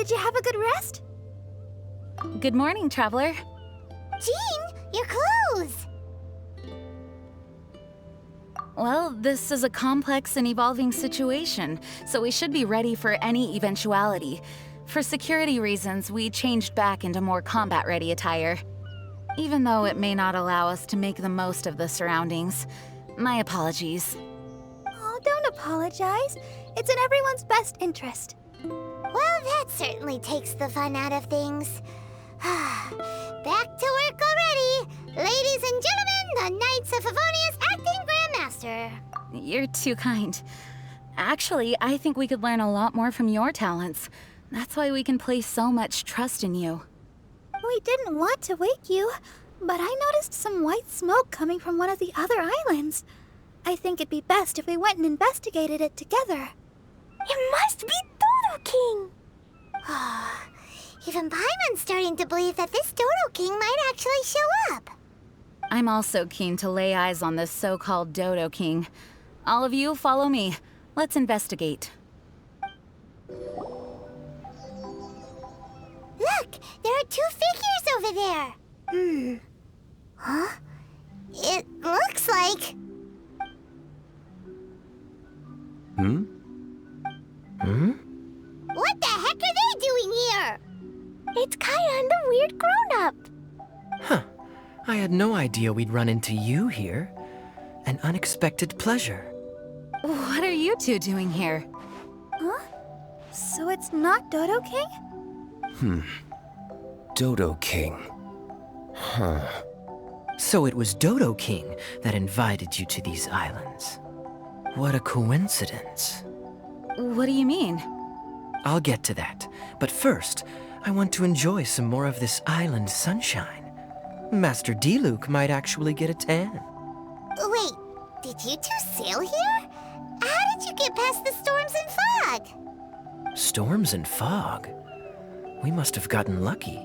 Did you have a good rest? Good morning, traveler. Jean, your clothes! Well, this is a complex and evolving situation, so we should be ready for any eventuality. For security reasons, we changed back into more combat-ready attire. Even though it may not allow us to make the most of the surroundings. My apologies. Oh, don't apologize. It's in everyone's best interest. Well, that certainly takes the fun out of things. Back to work already! Ladies and gentlemen, the Knights of Favonius Acting Grandmaster! You're too kind. Actually, I think we could learn a lot more from your talents. That's why we can place so much trust in you. We didn't want to wake you, but I noticed some white smoke coming from one of the other islands. I think it'd be best if we went and investigated it together. It must be Dodo King! Even Paimon's starting to believe that this Dodo King might actually show up. I'm also keen to lay eyes on this so-called Dodo King. All of you, follow me. Let's investigate. Look, there are two figures over there. Huh? It looks like... What the heck are they doing here? It's Kaya and the weird grown-up. Huh. I had no idea we'd run into you here. An unexpected pleasure. What are you two doing here? Huh? So it's not Dodo King? Dodo King. Huh. So it was Dodo King that invited you to these islands. What a coincidence. What do you mean? I'll get to that, but first, I want to enjoy some more of this island sunshine. Master D-Luke might actually get a tan. Wait, did you two sail here? How did you get past the storms and fog? Storms and fog? We must have gotten lucky.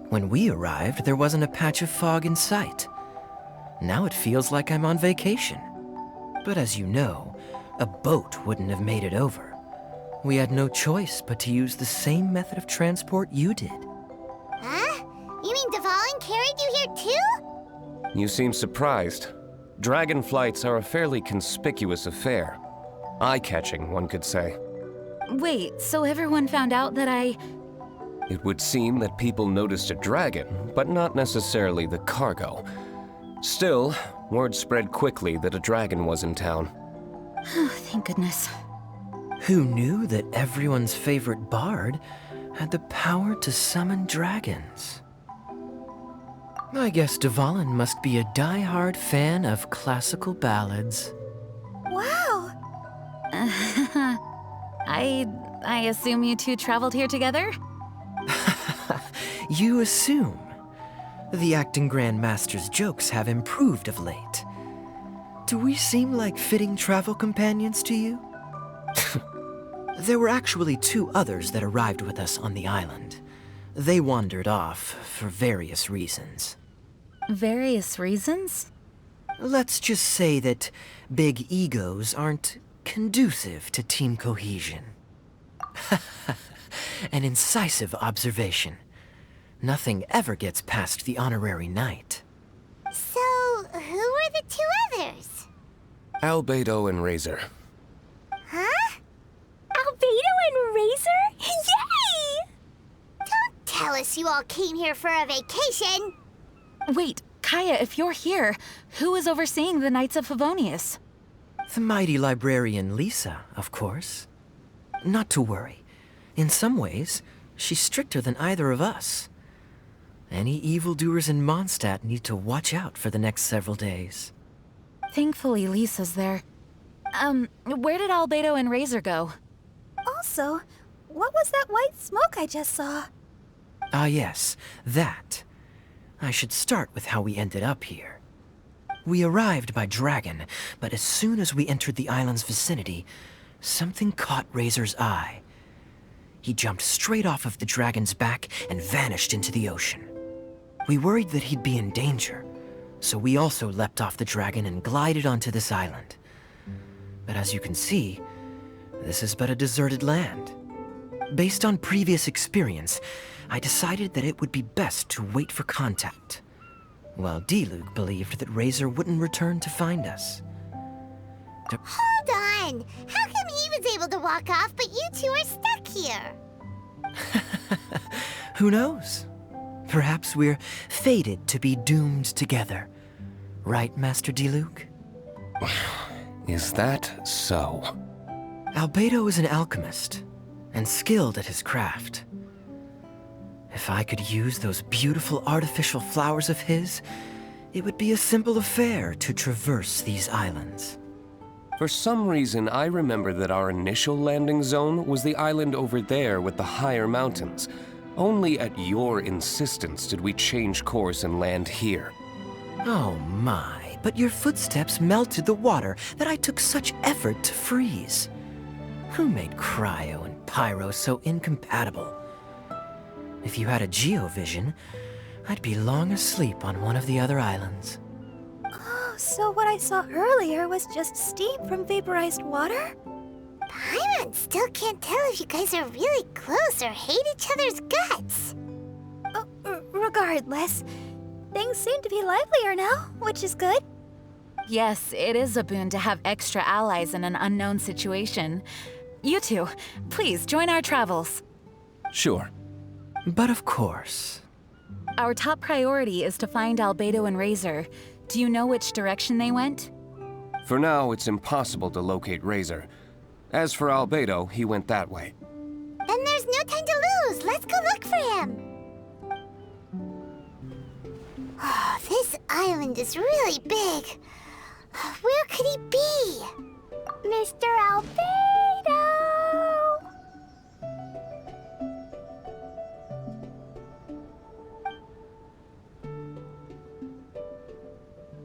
When we arrived, there wasn't a patch of fog in sight. Now it feels like I'm on vacation. But as you know, a boat wouldn't have made it over. We had no choice but to use the same method of transport you did. Huh? You mean Dvalin carried you here too? You seem surprised. Dragon flights are a fairly conspicuous affair. Eye-catching, one could say. Wait, so everyone found out that I... It would seem that people noticed a dragon, but not necessarily the cargo. Still, word spread quickly that a dragon was in town. Thank goodness. Who knew that everyone's favorite bard had the power to summon dragons? I guess Dvalin must be a die-hard fan of classical ballads. Wow! I assume you two traveled here together? You assume. The acting Grandmaster's jokes have improved of late. Do we seem like fitting travel companions to you? There were actually two others that arrived with us on the island. They wandered off for various reasons. Various reasons? Let's just say that big egos aren't conducive to team cohesion. An incisive observation. Nothing ever gets past the honorary knight. So, who were the two others? Albedo and Razor. Huh? Albedo and Razor? Yay! Don't tell us you all came here for a vacation. Wait, Kaya, if you're here, who is overseeing the Knights of Favonius? The mighty librarian Lisa, of course. Not to worry. In some ways, she's stricter than either of us. Any evildoers in Mondstadt need to watch out for the next several days. Thankfully, Lisa's there. Where did Albedo and Razor go? Also, what was that white smoke I just saw? Ah yes, that. I should start with how we ended up here. We arrived by dragon, but as soon as we entered the island's vicinity, something caught Razor's eye. He jumped straight off of the dragon's back and vanished into the ocean. We worried that he'd be in danger, so we also leapt off the dragon and glided onto this island. But as you can see, this is but a deserted land. Based on previous experience, I decided that it would be best to wait for contact, while D-Luke believed that Razor wouldn't return to find us. Hold on! How come he was able to walk off, but you two are stuck here? Who knows? Perhaps we're fated to be doomed together. Right, Master D-Luke? Is that so? Albedo is an alchemist, and skilled at his craft. If I could use those beautiful artificial flowers of his, it would be a simple affair to traverse these islands. For some reason, I remember that our initial landing zone was the island over there with the higher mountains. Only at your insistence did we change course and land here. Oh my, but your footsteps melted the water that I took such effort to freeze. Who made cryo and pyro so incompatible? If you had a geovision, I'd be long asleep on one of the other islands. Oh, so what I saw earlier was just steam from vaporized water? Paimon still can't tell if you guys are really close or hate each other's guts. Regardless, things seem to be livelier now, which is good. Yes, it is a boon to have extra allies in an unknown situation. You two, please join our travels. Sure. But of course. Our top priority is to find Albedo and Razor. Do you know which direction they went? For now, it's impossible to locate Razor. As for Albedo, he went that way. Then there's no time to lose. Let's go look for him. Oh, this island is really big. Where could he be? Mr. Albedo!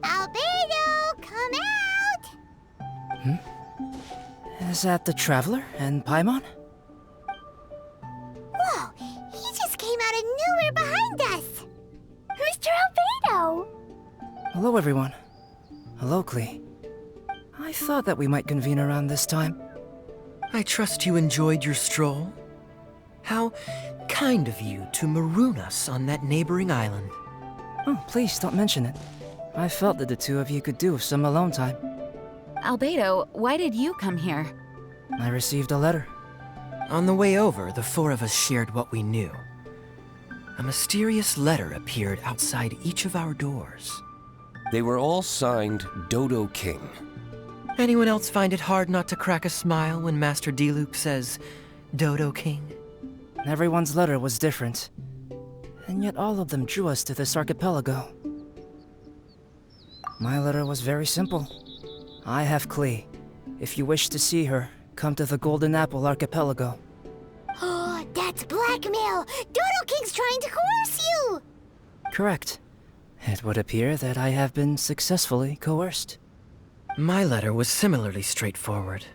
Albedo, come out! Is that the Traveler and Paimon? Whoa, he just came out of nowhere behind us! Mr. Albedo! Hello, everyone. Hello, Klee. I thought that we might convene around this time. I trust you enjoyed your stroll. How kind of you to maroon us on that neighboring island. Oh, please don't mention it. I felt that the two of you could do with some alone time. Albedo, why did you come here? I received a letter. On the way over, the four of us shared what we knew. A mysterious letter appeared outside each of our doors. They were all signed Dodo King. Anyone else find it hard not to crack a smile when Master D-Luke says, Dodo King? Everyone's letter was different, and yet all of them drew us to this archipelago. My letter was very simple. I have Klee. If you wish to see her, come to the Golden Apple Archipelago. Oh, that's blackmail! Dodo King's trying to coerce you! Correct. It would appear that I have been successfully coerced. My letter was similarly straightforward.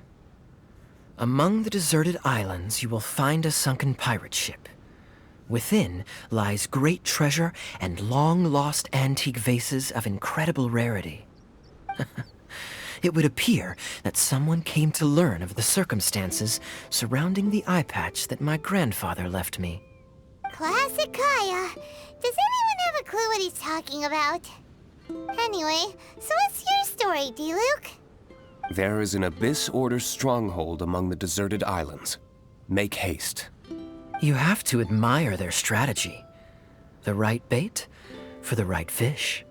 Among the deserted islands, you will find a sunken pirate ship. Within lies great treasure and long-lost antique vases of incredible rarity. It would appear that someone came to learn of the circumstances surrounding the eye patch that my grandfather left me. Classic Kaya. Does anyone have a clue what he's talking about? Anyway, so what's your story, D-Luke? There is an Abyss Order stronghold among the deserted islands. Make haste. You have to admire their strategy. The right bait for the right fish.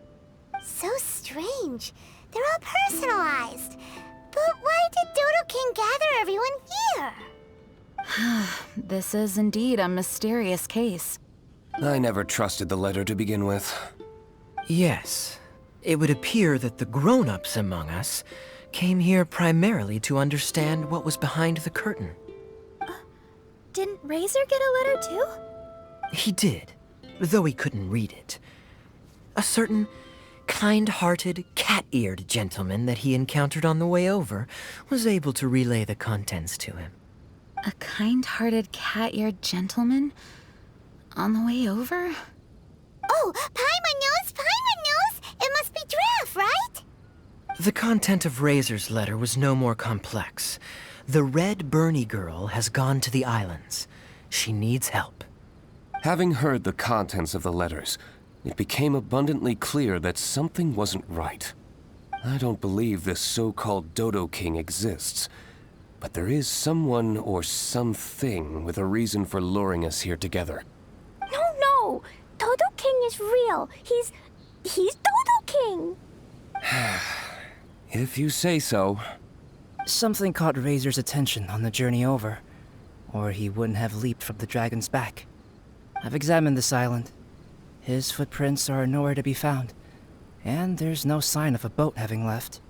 So strange. They're all personalized. But why did Dodo King gather everyone here? This is indeed a mysterious case. I never trusted the letter to begin with. Yes, it would appear that the grown-ups among us came here primarily to understand what was behind the curtain. Didn't Razor get a letter too? He did, though he couldn't read it. A certain kind-hearted, cat-eared gentleman that he encountered on the way over was able to relay the contents to him. A kind-hearted, cat-eared gentleman? On the way over? Oh, Paimon knows! Paimon knows! It must be Draft, right? The content of Razor's letter was no more complex. The Red Bernie girl has gone to the islands. She needs help. Having heard the contents of the letters, it became abundantly clear that something wasn't right. I don't believe this so-called Dodo King exists, but there is someone or something with a reason for luring us here together. No! Dodo King is real. He's Dodo King! If you say so. Something caught Razor's attention on the journey over, or he wouldn't have leaped from the dragon's back. I've examined this island. His footprints are nowhere to be found, and there's no sign of a boat having left.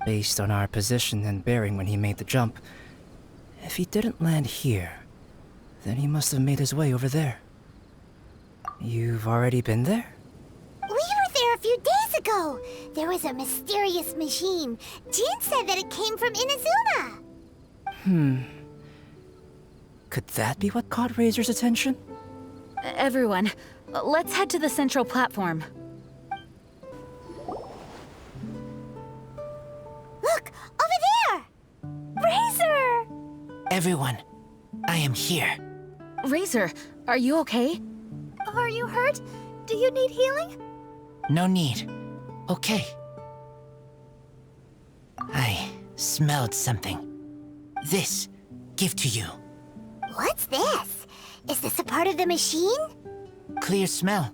Based on our position and bearing when he made the jump, if he didn't land here, then he must have made his way over there. You've already been there? We were there a few days ago. There was a mysterious machine. Jean said that it came from Inazuma. Could that be what caught Razor's attention? Everyone, let's head to the central platform. Look, over there! Razor! Everyone, I am here. Razor, are you okay? Are you hurt? Do you need healing? No need. Okay. I smelled something. This, give to you. What's this? Is this a part of the machine? Clear smell.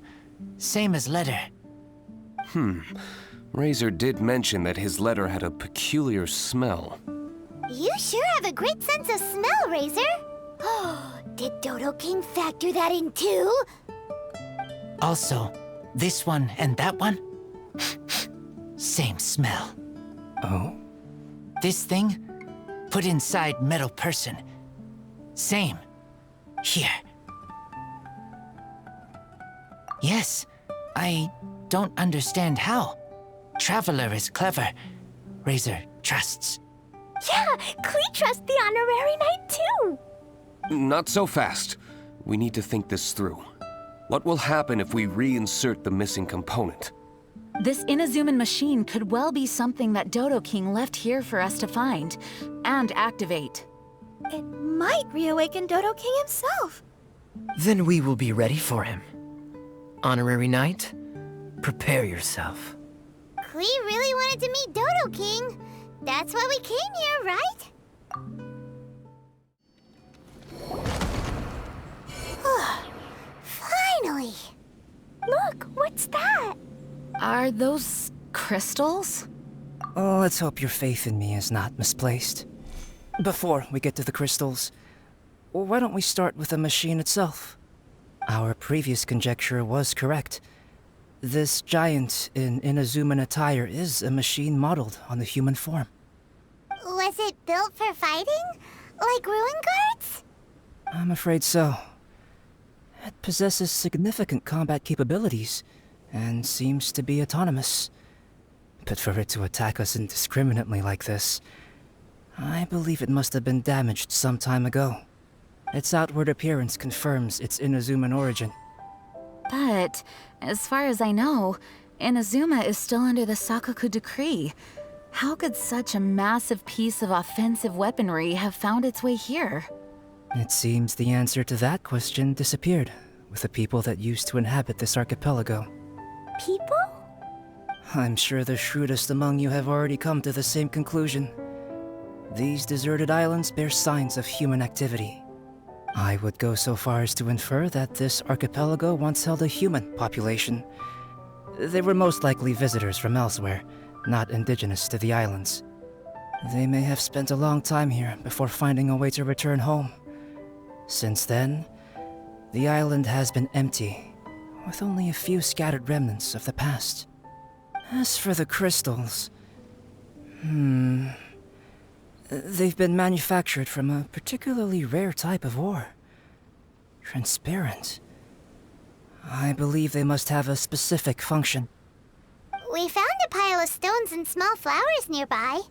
Same as letter. Razor did mention that his letter had a peculiar smell. You sure have a great sense of smell, Razor. Oh, did Dodo King factor that in too? Also, this one and that one? Same smell. Oh? This thing? Put inside metal person. Same. Here. Yes, I don't understand how. Traveler is clever. Razor trusts. Yeah, Klee trusts the honorary knight too. Not so fast. We need to think this through. What will happen if we reinsert the missing component? This Inazuman machine could well be something that Dodo King left here for us to find and activate. It might reawaken Dodo King himself. Then we will be ready for him. Honorary Knight, prepare yourself. Klee really wanted to meet Dodo King. That's why we came here, right? Finally! Look, what's that? Are those crystals? Oh, let's hope your faith in me is not misplaced. Before we get to the crystals, why don't we start with the machine itself? Our previous conjecture was correct. This giant in Inazuman attire is a machine modeled on the human form. Was it built for fighting? Like ruin guards? I'm afraid so. It possesses significant combat capabilities, and seems to be autonomous. But for it to attack us indiscriminately like this, I believe it must have been damaged some time ago. Its outward appearance confirms its Inazuman origin. But, as far as I know, Inazuma is still under the Sakoku decree. How could such a massive piece of offensive weaponry have found its way here? It seems the answer to that question disappeared with the people that used to inhabit this archipelago. People? I'm sure the shrewdest among you have already come to the same conclusion. These deserted islands bear signs of human activity. I would go so far as to infer that this archipelago once held a human population. They were most likely visitors from elsewhere, not indigenous to the islands. They may have spent a long time here before finding a way to return home. Since then, the island has been empty, with only a few scattered remnants of the past. As for the crystals, they've been manufactured from a particularly rare type of ore. Transparent. I believe they must have a specific function. We found a pile of stones and small flowers nearby.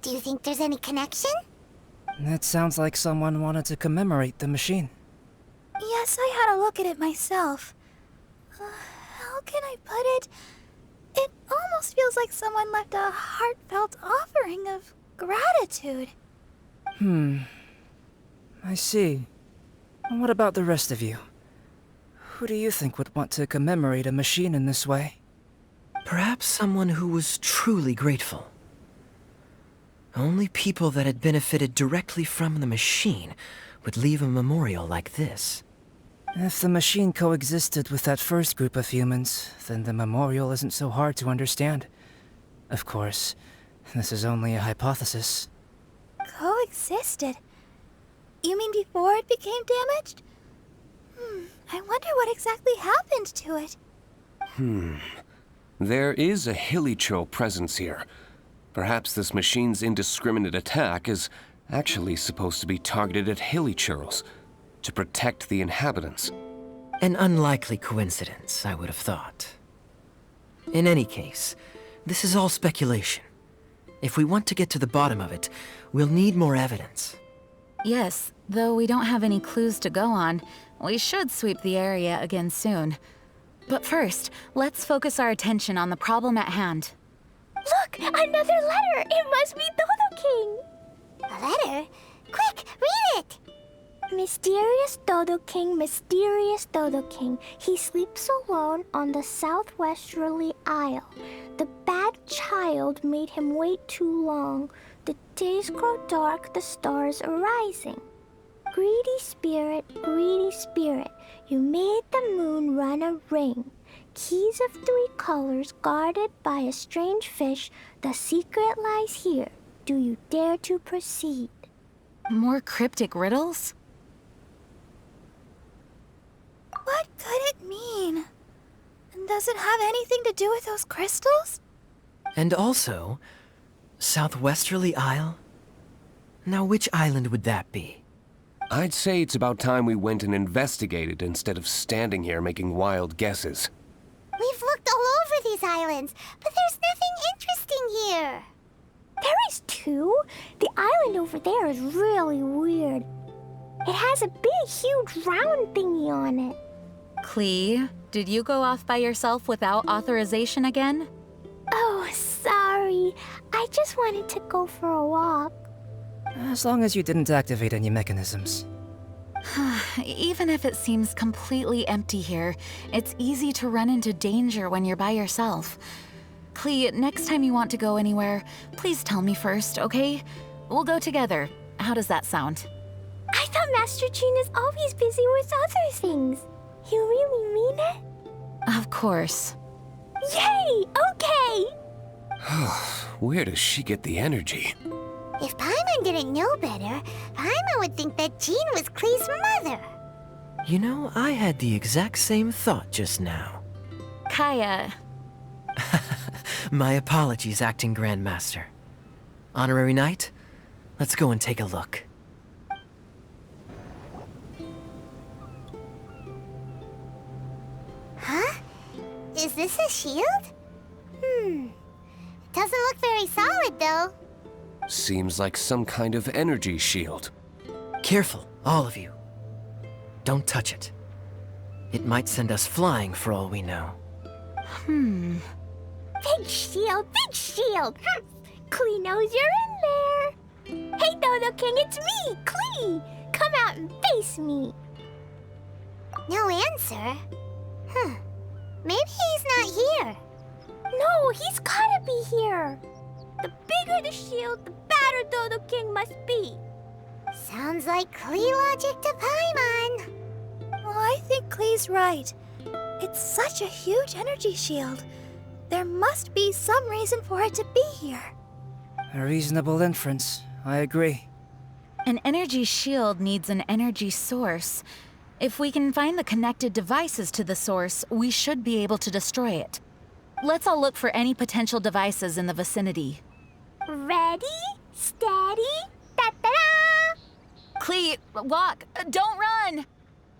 Do you think there's any connection? That sounds like someone wanted to commemorate the machine. Yes, I had a look at it myself. How can I put it? It almost feels like someone left a heartfelt offering of gratitude. I see. What about the rest of you? Who do you think would want to commemorate a machine in this way? Perhaps someone who was truly grateful. Only people that had benefited directly from the machine would leave a memorial like this. If the machine coexisted with that first group of humans, then the memorial isn't so hard to understand. Of course, this is only a hypothesis. Coexisted? You mean before it became damaged? I wonder what exactly happened to it. There is a Hilicho presence here. Perhaps this machine's indiscriminate attack is actually supposed to be targeted at Hilichurls, to protect the inhabitants. An unlikely coincidence, I would have thought. In any case, this is all speculation. If we want to get to the bottom of it, we'll need more evidence. Yes, though we don't have any clues to go on, we should sweep the area again soon. But first, let's focus our attention on the problem at hand. Look! Another letter! It must be Dodo King! A letter? Quick, read it! Mysterious Dodo King, mysterious Dodo King. He sleeps alone on the southwesterly isle. The bad child made him wait too long. The days grow dark, the stars are rising. Greedy spirit, you made the moon run a ring. Keys of 3 colors guarded by a strange fish. The secret lies here. Do you dare to proceed? More cryptic riddles? What could it mean? And does it have anything to do with those crystals? And also, Southwesterly Isle? Now which island would that be? I'd say it's about time we went and investigated instead of standing here making wild guesses. We've looked all over these islands, but there's nothing interesting here. There is too. The island over there is really weird. It has a big, huge round thingy on it. Klee, did you go off by yourself without authorization again? Oh, sorry. I just wanted to go for a walk. As long as you didn't activate any mechanisms. Even if it seems completely empty here, it's easy to run into danger when you're by yourself. Klee, next time you want to go anywhere, please tell me first, okay? We'll go together. How does that sound? I thought Master Jean is always busy with other things. You really mean it? Of course. Yay! Okay! Where does she get the energy? If Paimon didn't know better, Paimon would think that Jean was Klee's mother. You know, I had the exact same thought just now. Kaya. My apologies, Acting Grandmaster. Honorary Knight, let's go and take a look. Huh? Is this a shield? Doesn't look very solid, though. Seems like some kind of energy shield. Careful, all of you. Don't touch it. It might send us flying for all we know. Big shield, big shield! Klee knows you're in there. Hey, Dodo King, it's me, Klee. Come out and face me. No answer? Maybe he's not here. No, he's gotta be here. The bigger the shield, the badder Dodo King must be. Sounds like Klee logic to Paimon. Well, I think Klee's right. It's such a huge energy shield. There must be some reason for it to be here. A reasonable inference. I agree. An energy shield needs an energy source. If we can find the connected devices to the source, we should be able to destroy it. Let's all look for any potential devices in the vicinity. Ready, steady, da-da-da! Klee, walk! Don't run!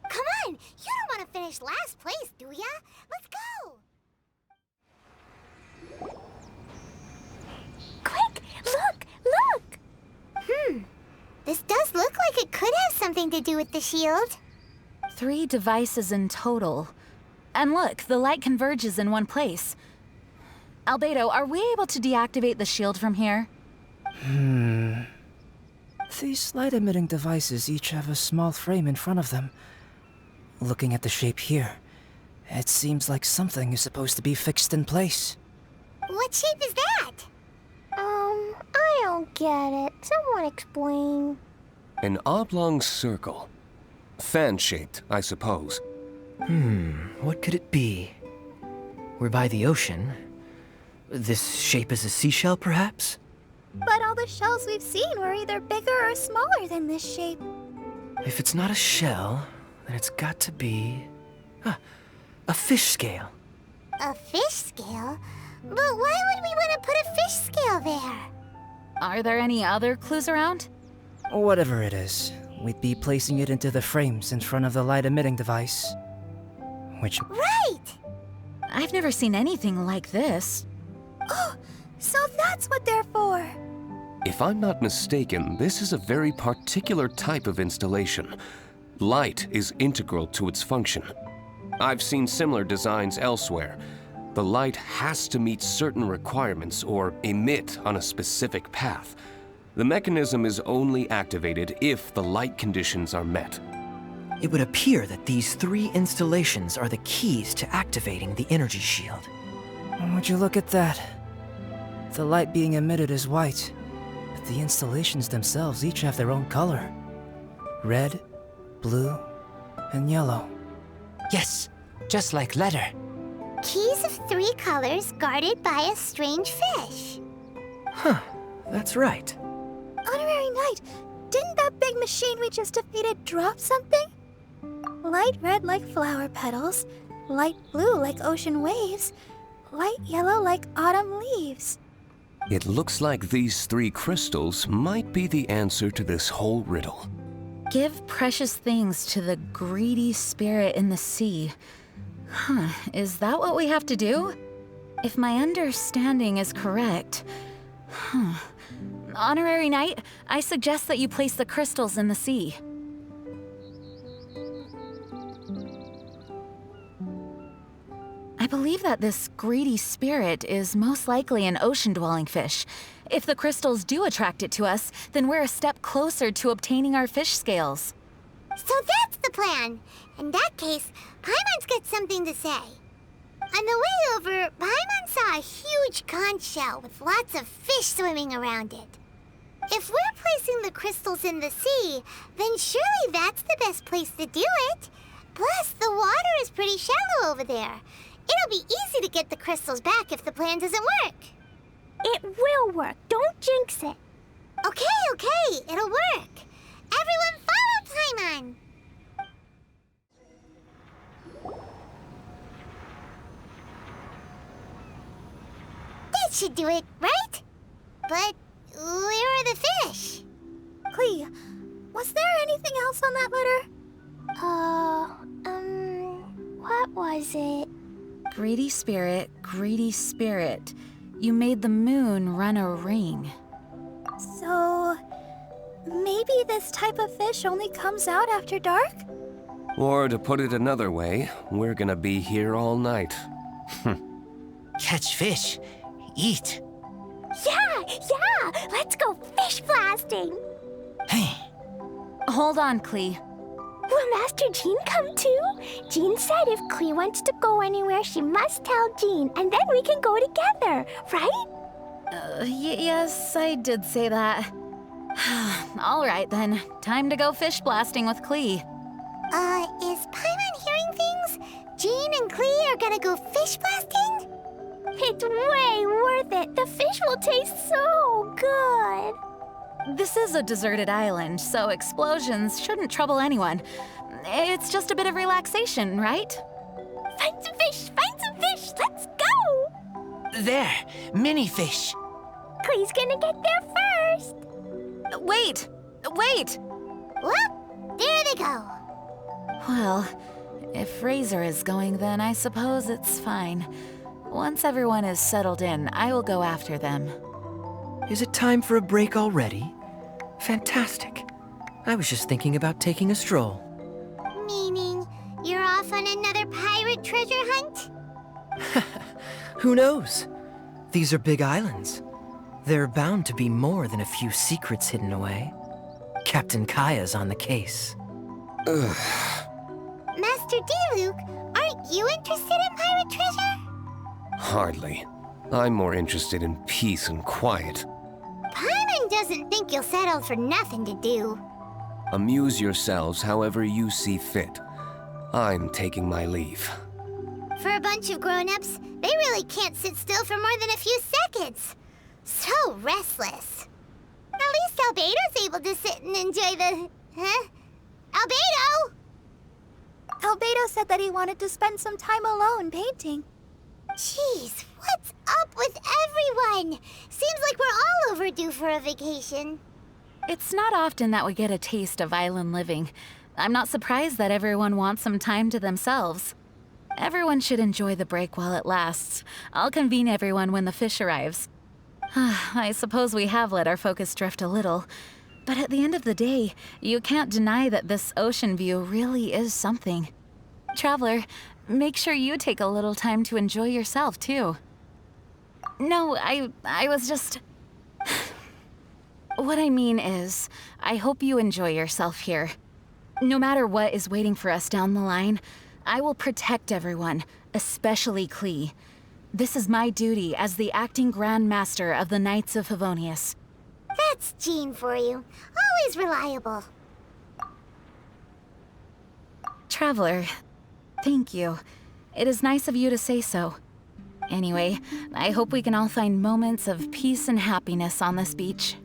Come on, you don't want to finish last place, do ya? Let's go! Quick, look! This does look like it could have something to do with the shield. 3 devices in total. And look, the light converges in one place. Albedo, are we able to deactivate the shield from here? These light-emitting devices each have a small frame in front of them. Looking at the shape here, it seems like something is supposed to be fixed in place. What shape is that? I don't get it. Someone explain. An oblong circle. Fan-shaped, I suppose. What could it be? We're by the ocean. This shape is a seashell, perhaps? But all the shells we've seen were either bigger or smaller than this shape. If it's not a shell, then it's got to be... a fish scale. A fish scale? But why would we want to put a fish scale there? Are there any other clues around? Whatever it is, we'd be placing it into the frames in front of the light-emitting device. Which... Right! I've never seen anything like this. Oh, so that's what they're for. If I'm not mistaken, this is a very particular type of installation. Light is integral to its function. I've seen similar designs elsewhere. The light has to meet certain requirements or emit on a specific path. The mechanism is only activated if the light conditions are met. It would appear that these 3 installations are the keys to activating the energy shield. Would you look at that? The light being emitted is white, but the installations themselves each have their own color. Red, blue, and yellow. Yes, just like letter. Keys of 3 colors guarded by a strange fish. That's right. Honorary Knight, didn't that big machine we just defeated drop something? Light red like flower petals, light blue like ocean waves, light yellow like autumn leaves. It looks like these 3 crystals might be the answer to this whole riddle. Give precious things to the greedy spirit in the sea. Is that what we have to do? If my understanding is correct... Honorary Knight, I suggest that you place the crystals in the sea. I believe that this greedy spirit is most likely an ocean-dwelling fish. If the crystals do attract it to us, then we're a step closer to obtaining our fish scales. So that's the plan. In that case, Paimon's got something to say. On the way over, Paimon saw a huge conch shell with lots of fish swimming around it. If we're placing the crystals in the sea, then surely that's the best place to do it. Plus, the water is pretty shallow over there. It'll be easy to get the crystals back if the plan doesn't work. It will work. Don't jinx it. Okay, it'll work. Everyone follow Paimon. That should do it, right? But where are the fish? Klee, was there anything else on that letter? What was it? Greedy spirit, you made the moon run a ring. So, maybe this type of fish only comes out after dark? Or to put it another way, we're gonna be here all night. Catch fish. Eat. Yeah! Let's go fish blasting! Hey. Hold on, Klee. Will Master Jean come too? Jean said if Klee wants to go anywhere, she must tell Jean, and then we can go together, right? Yes, I did say that. All right then, time to go fish blasting with Klee. Is Paimon hearing things? Jean and Klee are gonna go fish blasting? It's way worth it. The fish will taste so good. This is a deserted island, so explosions shouldn't trouble anyone. It's just a bit of relaxation, right? Find some fish! Let's go! There. Mini fish. Klee's gonna get there first. Wait! Well, there they go. Well, if Razor is going, then I suppose it's fine. Once everyone is settled in, I will go after them. Is it time for a break already? Fantastic. I was just thinking about taking a stroll. Meaning, you're off on another pirate treasure hunt? Who knows? These are big islands. There are bound to be more than a few secrets hidden away. Captain Kaya's on the case. Master Diluc, aren't you interested in pirate treasure? Hardly. I'm more interested in peace and quiet. Paimon doesn't think you'll settle for nothing to do. Amuse yourselves however you see fit. I'm taking my leave. For a bunch of grown-ups, they really can't sit still for more than a few seconds. So restless. At least Albedo's able to sit and enjoy the... Huh? Albedo! Albedo said that he wanted to spend some time alone painting. Jeez, what's up with everyone? Seems like we're all overdue for a vacation. It's not often that we get a taste of island living. I'm not surprised that everyone wants some time to themselves. Everyone should enjoy the break while it lasts. I'll convene everyone when the fish arrives. I suppose we have let our focus drift a little. But at the end of the day, you can't deny that this ocean view really is something. Traveler, make sure you take a little time to enjoy yourself, too. No, I was just... What I mean is, I hope you enjoy yourself here. No matter what is waiting for us down the line, I will protect everyone, especially Klee. This is my duty as the acting Grand Master of the Knights of Favonius. That's Jean for you. Always reliable. Traveler, thank you. It is nice of you to say so. Anyway, I hope we can all find moments of peace and happiness on this beach.